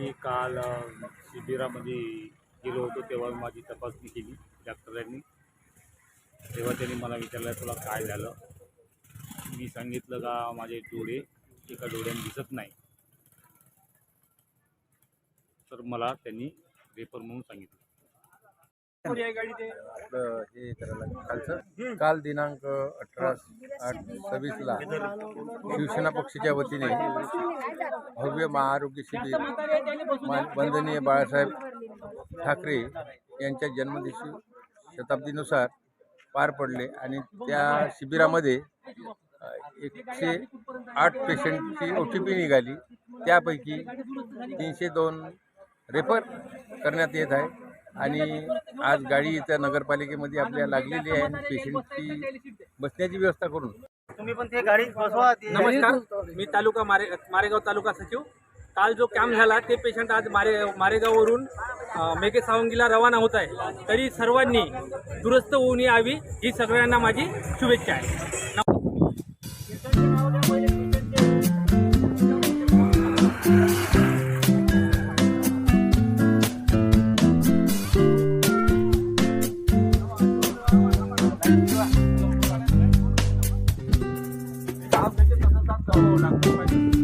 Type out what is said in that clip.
मी काल शिबिरामध्ये गेलो होतो तेव्हा माझी तपासणी केली डॉक्टरांनी. तेव्हा त्यांनी मला विचारलं तुला काय झालं. मी सांगितलं का माझे डोळे एका डोळ्याने दिसत नाही. तर मला त्यांनी रेफर म्हणून सांगितलं. हे करायला कालचं काल दिनांक 18/8/26ला शिवसेना पक्षाच्या वतीने भव्य महाआरोग्य शिबिर वंदनीय बाळासाहेब ठाकरे यांच्या जन्मदिवशी शताब्दीनुसार पार पडले आणि त्या शिबिरामध्ये 108 पेशंटची OTP निघाली. त्यापैकी 302 रेफर करण्यात येत आहे आणि आज गाडी इथं नगरपालिकेमध्ये आपल्या लागलेली आहे आणि पेशंटची बसण्याची व्यवस्था करून तुम्ही पण ते गाडी बसवा. नमस्कार, मी मारेगाव तालुका सचिव. काल जो कॅम्प झाला ते पेशंट आज मारेगाववरून मेघे सावंगीला रवाना होत आहे. तरी सर्वांनी दुरुस्त होऊन यावी ही सगळ्यांना माझी शुभेच्छा आहे. हो,